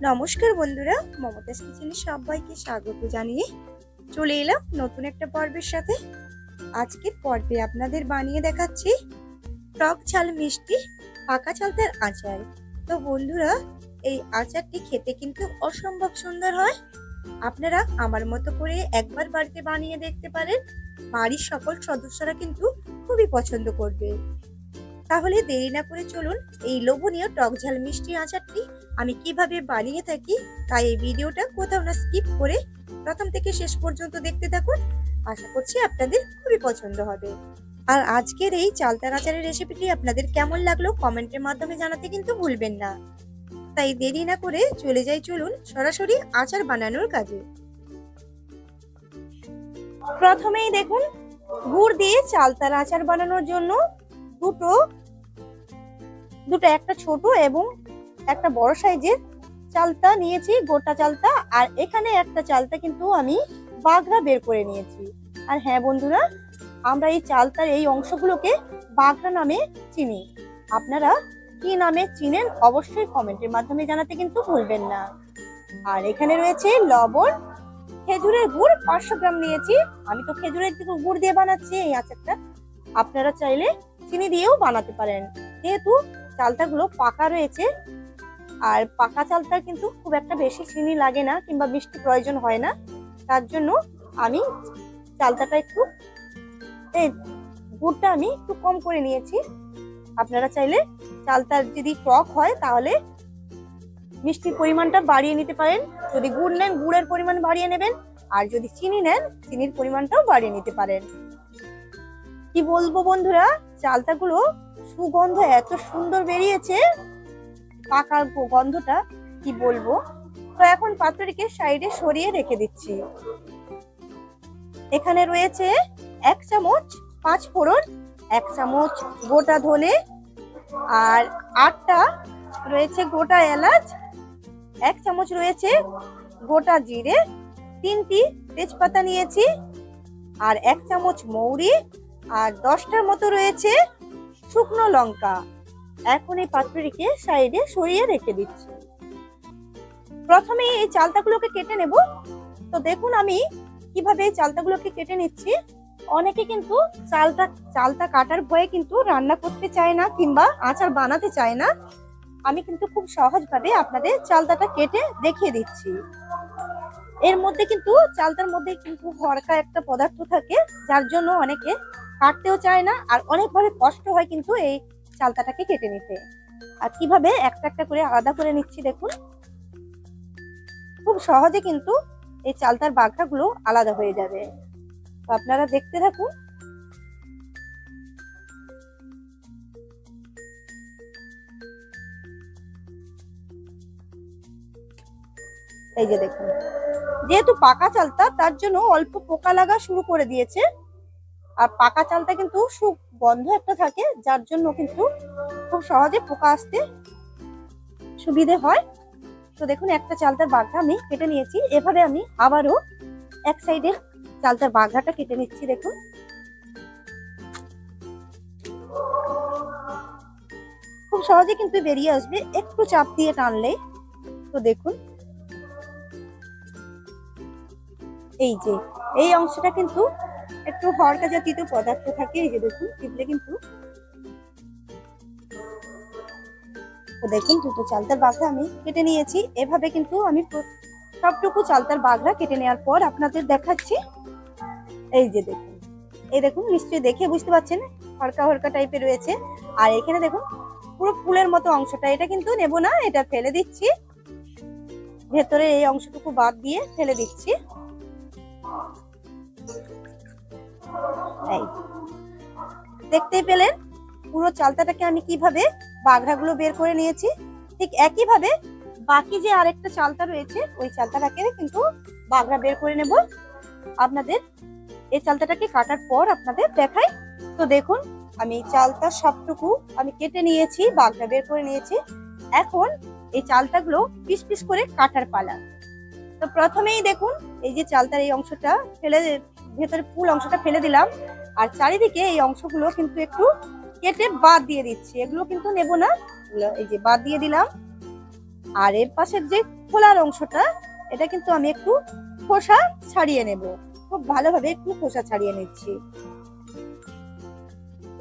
নমস্কার বন্ধুরা, মমতাজ কিচেনে সবাইকে স্বাগত জানিয়ে চলে এলাম নতুন একটা পর্বের সাথে। আজকের পর্বে আপনাদের বানিয়ে দেখাচ্ছি টক ঝাল মিষ্টি পাকা চালতার আচার। তো বন্ধুরা, এই আচারটি খেতে কিন্তু অসম্ভব সুন্দর হয়। আপনারা আমার মতো করে একবার বাড়িতে বানিয়ে দেখতে পারেন। বাড়ির সকল সদস্যরা কিন্তু খুবই পছন্দ করবে। তাহলে দেরি না করে চলুন এই লোভনীয় টক ঝাল মিষ্টি আচারটি আমি কিভাবে বানিয়ে থাকি, তাই এই ভিডিওটা কোথাও না স্কিপ করে প্রথম থেকে শেষ পর্যন্ত দেখতে থাকুন। আশা করছি আপনাদের খুবই পছন্দ হবে। আর আজকের এই চালতার আচারের রেসিপিটি আপনাদের কেমন লাগলো কমেন্টের মাধ্যমে জানাতে কিন্তু ভুলবেন না। তাই দেরি না করে চলে যাই, চলুন সরাসরি আচার বানানোর কাজে। প্রথমেই দেখুন, গুড় দিয়ে চালতার আচার বানানোর জন্য দুটো একটা ছোট এবং একটা বড় সাইজের চালতা নিয়েছি, গোটা চালতা। আর এখানে একটা চালতা কিন্তু আমি বাগড়া বের করে নিয়েছি। আর হ্যাঁ বন্ধুরা, আমরা এই চালতার এই অংশগুলোকে বাগড়া নামে চিনি। আপনারা কি নামে চিনেন অবশ্যই কমেন্টের মাধ্যমে জানাতে কিন্তু ভুলবেন না। আর এখানে রয়েছে লবণ, খেজুরের গুড় 500 গ্রাম নিয়েছি। আমি তো খেজুরের গুড় দিয়ে বানাচ্ছি এই আচারটা, আপনারা চাইলে চিনি দিয়েও বানাতে পারেন। যেহেতু চালতাগুলো পাকা রয়েছে, আর পাকা চালতা কিন্তু খুব একটা বেশি চিনি লাগে না কিংবা মিষ্টি প্রয়োজন হয় না, তার জন্য আমি চালতাটা একটু গুড়টা আমি একটু কম করে নিয়েছি। আপনারা চাইলে চালতার যদি টক হয় তাহলে মিষ্টির পরিমাণটা বাড়িয়ে নিতে পারেন। যদি গুড় নেন গুড়ের পরিমাণ বাড়িয়ে নেবেন, আর যদি চিনি নেন চিনির পরিমাণটাও বাড়িয়ে নিতে পারেন। কি বলবো বন্ধুরা, চালতাগুলো সুগন্ধ এত সুন্দর বেরিয়েছে, পাকার গন্ধটা কি বলবো। তো এখন পাত্রটিকে সাইডে সরিয়ে রেখে দিচ্ছি। এখানে রয়েছে 1 চামচ 5 ফোড়ন, 1 চামচ গোটা ধনে, আর 8টা রয়েছে গোটা এলাচ, 1 চামচ রয়েছে গোটা জিরে, 3টি তেজপাতা নিয়েছি, আর 1 চামচ মৌরি, আর 10টার মতো রয়েছে শুকনো লঙ্কা। এখন এই পাত্রটিকে সাইডে সরিয়ে রেখে দিচ্ছি। প্রথমে এই চালতাগুলোকে কেটে নেব। তো দেখুন আমি কিভাবে এই চালতাগুলোকে কেটে নিচ্ছি। অনেকে কিন্তু চালতা কাটার ভয়ে কিন্তু রান্না করতে চায় না কিংবা আচার বানাতে চায় না। আমি কিন্তু খুব সহজভাবে আপনাদের চালতাটা কেটে দেখিয়ে দিচ্ছি। এর মধ্যে কিন্তু চালতার মধ্যে কিন্তু হড়কা একটা পদার্থ থাকে, যার জন্য অনেকে কাটতেও চায় না, আর অনেকভাবে কষ্ট হয় কিন্তু এই চালতাটাকে কেটে নিতে। আর কিভাবে একটা একটা করে আলাদা করে নিচ্ছি দেখুন, খুব সহজে কিন্তু এই চালতার বাগড়াগুলো আলাদা হয়ে যাবে। তো আপনারা দেখতে থাকুন। এই যে দেখুন, যেহেতু পাকা চালতা তার জন্য অল্প পোকা লাগা শুরু করে দিয়েছে। আর পাকা চালতা কিন্তু সুগন্ধ একটা থাকে, যার জন্য কিন্তু খুব সহজে পোকা আসতে সুবিধে হয়। তো দেখুন একটা চালতার বাগড়া আমি কেটে নিয়েছি। এভাবে আমি আবারও এক সাইডের চালতার বাগড়াটা কেটে নিচ্ছি। দেখুন খুব সহজে কিন্তু বেরিয়ে আসবে একটু চাপ দিয়ে টানলে। তো দেখুন এই যে এই অংশটা কিন্তু একটু হড়কা জাতীয় পদার্থ থাকে। এই যে দেখুন টিপলে কিন্তু, তো দেখুন দুটো চালতার বাগড়া আমি কেটে নিয়েছি। এভাবে কিন্তু আমি সবটুকু চালতার বাগড়া কেটে নেওয়ার পর আপনাদের দেখাচ্ছি। এই যে দেখুন, এই দেখুন নিশ্চয়ই দেখে বুঝতে পারছেন হড়কা হড়কা টাইপের রয়েছে। আর এখানে দেখুন পুরো ফুলের মতো অংশটা, এটা কিন্তু নেব না, এটা ফেলে দিচ্ছি। ভেতরে এই অংশটুকু বাদ দিয়ে ফেলে দিচ্ছি। এই দেখতেই পেলেন পুরো চালতাটাকে আমি কিভাবে বাগড়াগুলো বের করে নিয়েছি। ঠিক একই ভাবে বাকি যে আরেকটা চালতা রয়েছে ওই চালতাটাকে কিন্তু বাগড়া বের করে নেব। আপনাদের এই চালতাটাকে কাটার পর আপনাদের দেখাই। তো দেখুন আমি চালতা সবটুকু আমি কেটে নিয়েছি, বাগড়া বের করে নিয়েছি। এখন এই চালতাগুলো পিস পিস করে কাটার পালা। তো প্রথমেই দেখুন এই যে চালতার এই অংশটা ফেলে, ভেতরে ফুল অংশটা ফেলে দিলাম, আর চারিদিকে এই অংশগুলো কিন্তু একটু কেটে বাদ দিয়ে দিচ্ছি। এগুলো কিন্তু নেব না, এই যে বাদ দিয়ে দিলাম। আর এর পাশের যে খোলার অংশটা এটা কিন্তু আমি একটু খোসা ছাড়িয়ে নেব। খুব ভালোভাবে একটু খোসা ছাড়িয়ে নিচ্ছি।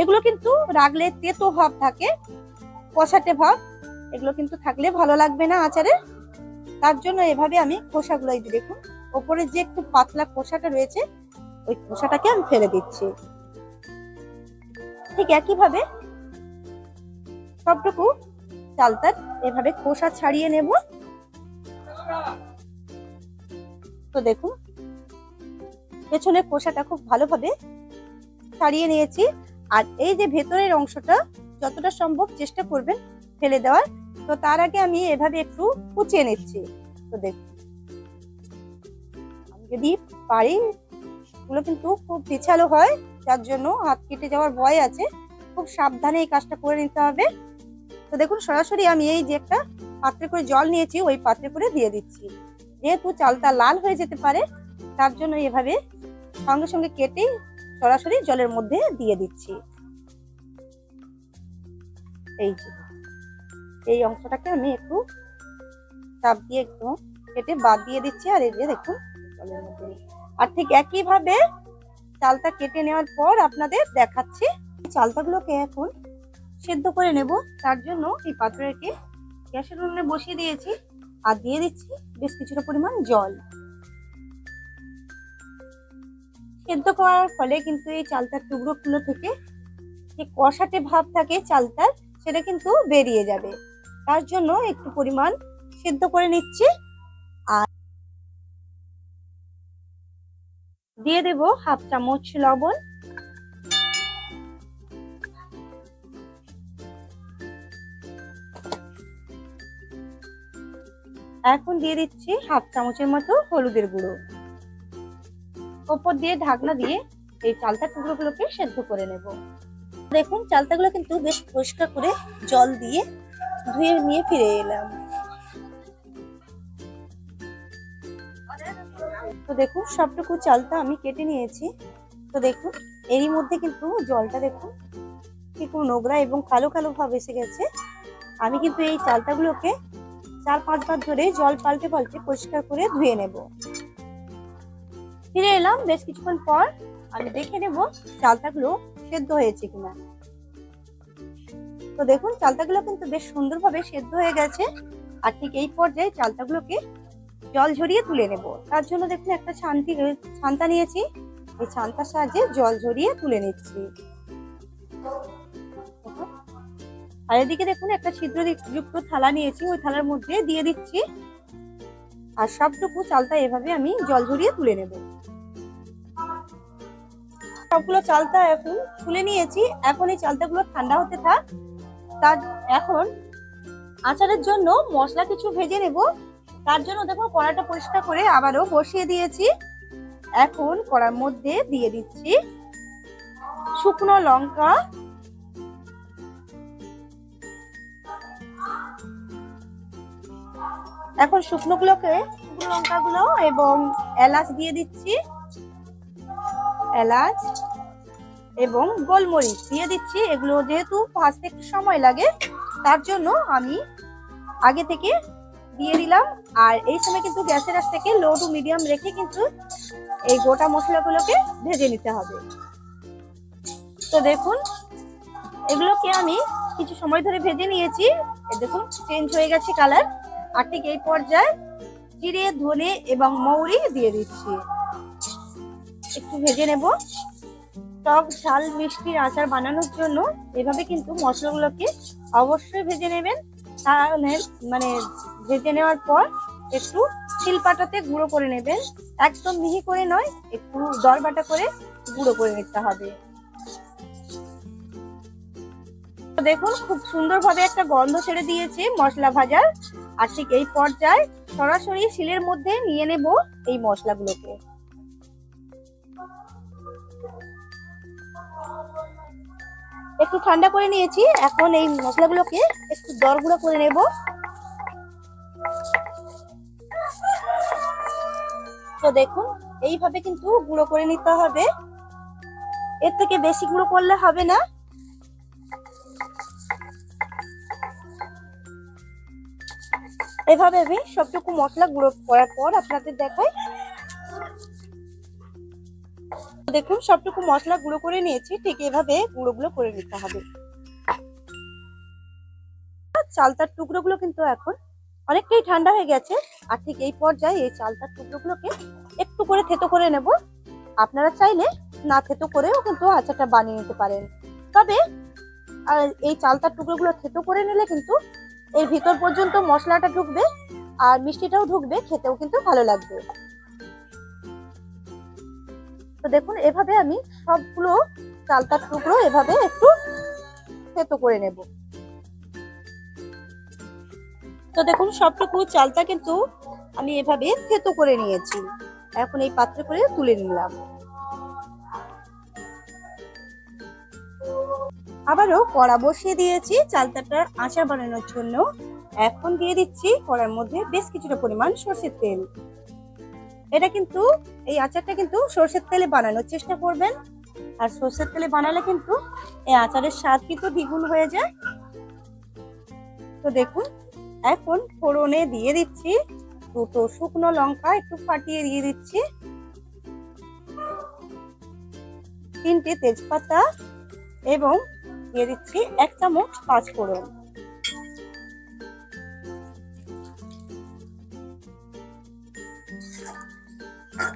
এগুলো কিন্তু রাখলে তেতো ভাব থাকে, কষাটে ভাব, এগুলো কিন্তু থাকলে ভালো লাগবে না আচারে। তার জন্য এভাবে আমি খোসাগুলো এই দেখুন ওপরে যে একটু পাতলা খোসাটা রয়েছে ওই খোসাটাকে আমি ফেলে দিচ্ছি। ঠিক একইভাবে সবটুকু চালতার এভাবে খোসা ছাড়িয়ে নেব। তো দেখুন পেছনের খোসাটা খুব ভালোভাবে ছাড়িয়ে নিয়েছি। আর এই যে ভেতরের অংশটা যতটা সম্ভব চেষ্টা করবেন ফেলে দেওয়ার। তো তার আগে আমি এভাবে একটু কুচিয়ে নিচ্ছি। তো দেখুন আমি যদি পারি, এগুলো কিন্তু খুব পিছালো হয়, যার জন্য হাত কেটে যাওয়ার ভয় আছে, খুব সাবধানে এই কাজটা করে নিতে হবে। তো দেখুন সরাসরি আমি এই যে একটা পাত্রে করে জল নিয়েছি ওই পাত্রে করে দিয়ে দিচ্ছি। যেহেতু চালটা লাল হয়ে যেতে পারে তার জন্য এভাবে সঙ্গে সঙ্গে কেটে সরাসরি জলের মধ্যে দিয়ে দিচ্ছি। এই যে এই অংশটাকে আমি একটু চাপ দিয়ে একটু কেটে বাদ দিয়ে দিচ্ছি। আর এই যে দেখুন জলের মধ্যে, আর ঠিক একইভাবে চালটা কেটে নেওয়ার পর আপনাদের দেখাচ্ছি। চালটাগুলোকে এখন সেদ্ধ করে নেব। তার জন্য এই পাত্রকে গ্যাসের উনুনে বসিয়ে দিয়েছি আর দিয়ে দিচ্ছি বেশ কিছুটা পরিমাণ জল। সেদ্ধ করার ফলে কিন্তু এই চালটার টুকরোগুলো থেকে যে কষাটে ভাব থাকে চালটার সেটা কিন্তু বেরিয়ে যাবে। তার জন্য একটু পরিমাণ সেদ্ধ করে নিচ্ছি। আর দিয়ে দেব হাফ চামচ লবণ, এখন দিয়ে দিচ্ছি হাফ চামচের মতো হলুদের গুঁড়ো। ওপর দিয়ে ঢাকনা দিয়ে এই চালতার টুকরোগুলোকে সেদ্ধ করে নেব। দেখুন চালতাগুলো কিন্তু বেশ পরিষ্কার করে জল দিয়ে ধুয়ে নিয়ে ফিরে এলাম। তো দেখুন সবটুকু চালতা আমি কেটে নিয়েছি। তো দেখুন এরই মধ্যে কিন্তু জলটা দেখুন একটু নোংরা এবং কালো কালো ভাব এসে গেছে। আমি কিন্তু এই চালতাগুলোকে 4-5 বার ধরে জল পাল্টে পাল্টে পরিষ্কার করে ধুয়ে নেব। ফিরে এলাম বেশ কিছুক্ষণ পর, আমি দেখে নেব চালতাগুলো সেদ্ধ হয়েছে কিনা। তো দেখুন চালতাগুলো কিন্তু বেশ সুন্দরভাবে সেদ্ধ হয়ে গেছে। আর ঠিক এই পর্যায়ে চালতাগুলোকে জল ঝরিয়ে তুলে নেব। তার জন্য দেখুন একটা ছান্তা নিয়েছি, এই ছান্তার সাহায্যে জল ঝরিয়ে তুলে নিচ্ছি। আর এদিকে দেখুন একটা ছিদ্রযুক্ত থালা নিয়েছি, ওই থালার মধ্যে দিয়ে দিচ্ছি। আর সবটুকু চালতা এভাবে আমি জল ঝরিয়ে তুলে নেব। সবগুলো চালতা এখন তুলে নিয়েছি। এখন এই চালতাগুলো ঠান্ডা হতে থাক। তার এখন আচারের জন্য মশলা কিছু ভেজে নেব। তার জন্য দেখুন কড়াটা পরিষ্কার করে আবারও বসিয়ে দিয়েছি। এখন কড়ার মধ্যে দিয়ে দিচ্ছি শুকনো লঙ্কা, এখন শুকনো লঙ্কাগুলো এবং এলাচ দিয়ে দিচ্ছি, এলাচ এবং গোলমরিচ দিয়ে দিচ্ছি। এগুলো যেহেতু ভাজতে একটু সময় লাগে তার জন্য আমি আগে থেকে দিয়ে দিলাম। আর এই সময় কিন্তু গ্যাসের আঁচটাকে লো টু মিডিয়াম রেখে কিন্তু এই গোটা মশলাগুলোকে ভেজে নিতে হবে। তো দেখুন এগুলোকে আমি কিছু সময় ধরে ভেজে নিয়েছি। দেখুন চেঞ্জ হয়ে গেছে কালার। আর ঠিক এই পর্যায়ে জিরে, ধনে এবং মৌরি দিয়ে দিচ্ছি। একটু ভেজে নেব। টক ঝাল মিষ্টির আচার বানানোর জন্য এভাবে কিন্তু মশলাগুলোকে অবশ্যই ভেজে নেবেন। তাহলে ভেজে নেওয়ার পর একটু শিলপাটাতে গুঁড়ো করে নেবেন। একদম মিহি করে নয়, একটু দরবাটা করে গুঁড়ো করে নিতে হবে। দেখুন খুব সুন্দরভাবে একটা গন্ধ ছেড়ে দিয়েছে মশলা ভাজার। আর ঠিক এই পর্যায়ে সরাসরি শিলের মধ্যে নিয়ে নেব এই মশলাগুলোকে। একটু ঠান্ডা করে নিয়েছি, এখন এই মশলাগুলোকে একটু দরগুঁড়ো করে নেব। তো দেখুন এইভাবে কিন্তু গুঁড়ো করে নিতে হবে, এর থেকে বেশি গুঁড়ো করলে হবে না। এভাবে আমি সবটুকু মশলা গুঁড়ো করার পর আপনাদের দেখাই। দেখুন সবটুকু মশলা গুঁড়ো করে নিয়েছি, ঠিক এভাবে গুঁড়োগুলো করে নিতে হবে। চালতার টুকরোগুলো কিন্তু এখন অনেকটাই ঠান্ডা হয়ে গেছে, আর ঠিক এই পর্যায়ে এই চালতার টুকরোগুলোকে একটু করে থেতো করে নেব। আপনারা চাইলে না থেতো করেও কিন্তু আচারটা বানিয়ে নিতে পারেন, তবে এই চালতার টুকরোগুলো থেতো করে নিলে কিন্তু এর ভিতর পর্যন্ত মশলাটা ঢুকবে আর মিষ্টিটাও ঢুকবে, খেতেও কিন্তু ভালো লাগবে। তো দেখুন এভাবে আমি সবগুলো চালতার টুকরো এভাবে একটু থেতো করে নেব। তো দেখুন সবটুকু চালতা কিন্তু আমি এভাবে থেতো করে নিয়েছি, এখন এই পাত্রে করে তুলে নিলাম। আবারও কড়া বসিয়ে দিয়েছি চালতাটার আচার বানানোর জন্য। এখন দিয়ে দিচ্ছি কড়ার মধ্যে বেশ কিছুটা পরিমাণ সরষের তেল। এটা কিন্তু এই আচারটা কিন্তু সরষের তেলে বানানোর চেষ্টা করবেন, আর সরষের তেলে বানালে কিন্তু এই আচারের স্বাদ কিন্তু দ্বিগুণ হয়ে যায়। তো দেখুন এখন ফোড়নে দিয়ে দিচ্ছি দুটো শুকনো লঙ্কা একটু ফাটিয়ে দিয়ে দিচ্ছি, 3টে তেজপাতা এবং দিয়ে দিচ্ছি 1 চামচ পাঁচফোড়ন।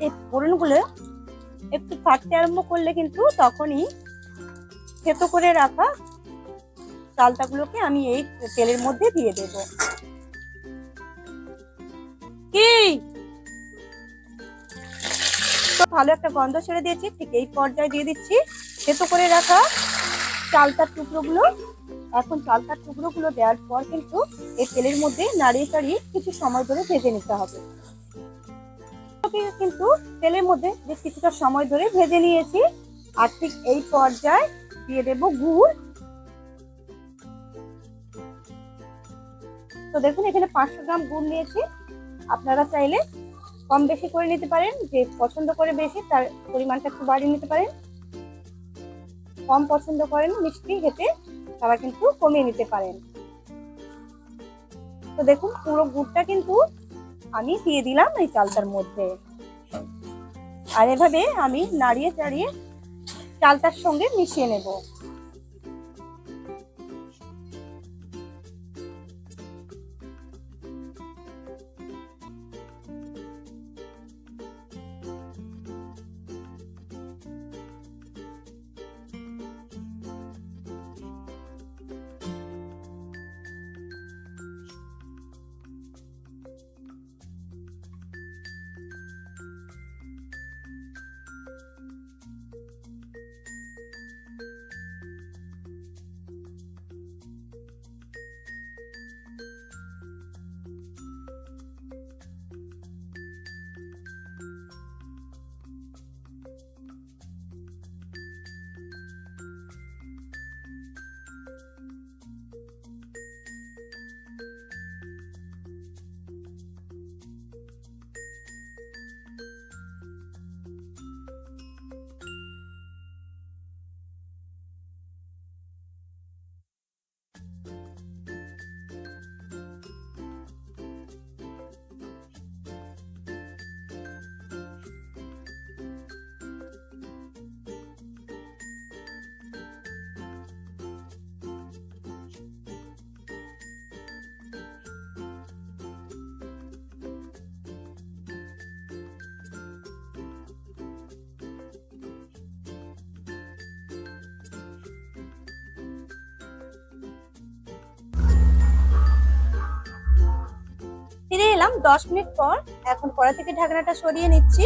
এই ফোড়নগুলো একটু ফাটতে আরম্ভ করলে কিন্তু তখনই থেতো করে রাখা চালতাগুলোকে আমি এই তেলের মধ্যে দিয়ে দেব। তো ভালো একটা গন্ধ ছেড়ে দিয়েছি, ঠিক এই পর্যায়ে দিয়ে দিচ্ছি থেতো করে রাখা চালতার টুকরোগুলো। এখন চালতার টুকরোগুলো দেওয়ার পর কিন্তু এই তেলের মধ্যে নাড়িয়ে চাড়িয়ে কিছু সময় ধরে ভেজে নিতে হবে। কিন্তু তেলের মধ্যে বেশ কিছুটা সময় ধরে ভেজে নিয়েছি, আর ঠিক এই পর্যায়ে দিয়ে দেব গুড়। তো দেখুন এখানে 500 গ্রাম গুড় নিয়েছি, আপনারা চাইলে কম বেশি করে নিতে পারেন, যে পছন্দ করে বেশি তার পরিমাণটা একটু বাড়িয়ে নিতে পারেন, কম পছন্দ করেন মিষ্টি খেতে তারা কিন্তু কমিয়ে নিতে পারেন। তো দেখুন পুরো গুড়টা কিন্তু আমি দিয়ে দিলাম এই চালতার মধ্যে, আর এভাবে আমি নাড়িয়ে চাড়িয়ে চালতার সঙ্গে মিশিয়ে নেব। ফিরে এলাম 10 মিনিট পর, এখন কড়া থেকে ঢাকনাটা সরিয়ে নিচ্ছি।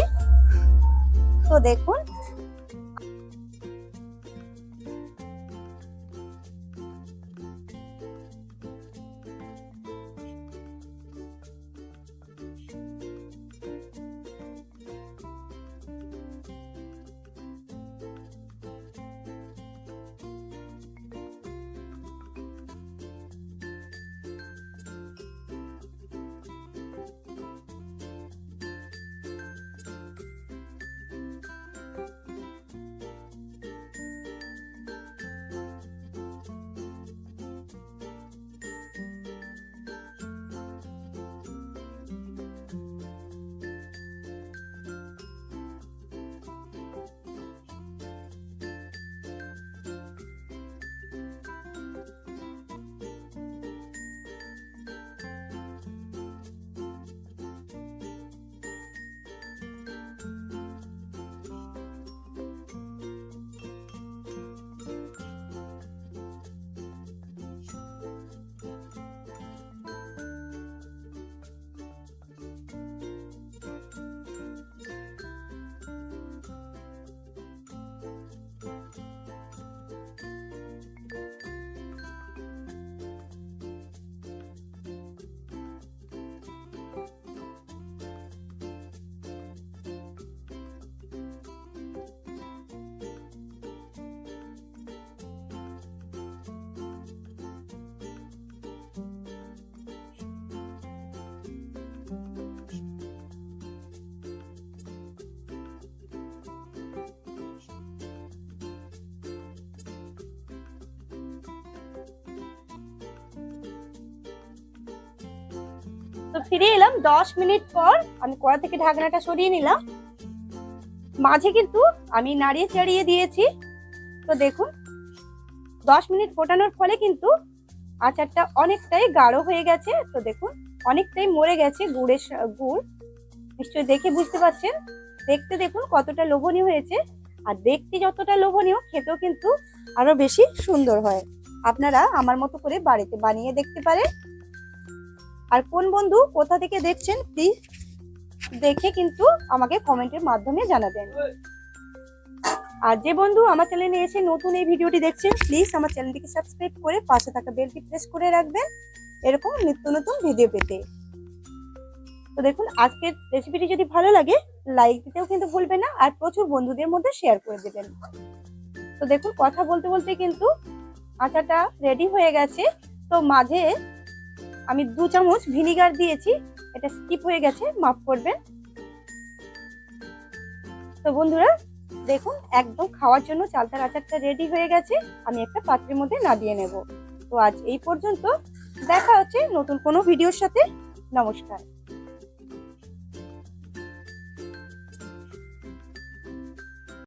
তো দেখুন তো ফিরে এলাম 10 মিনিট পর। আমি কড়া থেকে ঢাকনাটা সরিয়ে নিলাম। মাঝে কিন্তু আমি নাড়িয়ে চাড়িয়ে দিয়েছি। তো দেখুন 10 মিনিট ফোটানোর ফলে কিন্তু আচারটা অনেকটাই গাঢ় হয়ে গেছে। তো দেখুন অনেকটাই মরে গেছে গুড়, নিশ্চয়ই দেখে বুঝতে পারছেন। দেখতে দেখুন কতটা লোভনীয় হয়েছে, আর দেখতে যতটা লোভনীয় খেতেও কিন্তু আরো বেশি সুন্দর হয়। আপনারা আমার মতো করে বাড়িতে বানিয়ে দেখতে পারেন। আর কোন বন্ধু কোথা থেকে দেখছেন প্লিজ দেখে কিন্তু আমাকে কমেন্টের মাধ্যমে জানাবেন। আর যে বন্ধু আমার চ্যানেলে এসে নতুন এই ভিডিওটি দেখছেন প্লিজ আমার চ্যানেলটিকে সাবস্ক্রাইব করে পাশে থাকা বেলটি প্রেস করে রাখবেন এরকম নিত্য নতুন ভিডিও পেতে। তো দেখুন আজকের রেসিপিটি যদি ভালো লাগে লাইক দিতেও কিন্তু ভুলবেন না, আর প্রচুর বন্ধুদের মধ্যে শেয়ার করে দেবেন। তো দেখুন কথা বলতে বলতে কিন্তু আচারটা রেডি হয়ে গেছে। তো মাঝে আমি 2 চামচ ভিনিগার দিয়েছি, এটা স্কিপ হয়ে গেছে, মাফ করবেন। তো বন্ধুরা দেখুন একদম খাওয়ার জন্য চালতার আচারটা রেডি হয়ে গেছে। আমি একটা পাত্রের মধ্যে নামিয়ে নেব। তো আজ এই পর্যন্ত, দেখা হচ্ছে নতুন কোনো ভিডিওর সাথে। নমস্কার।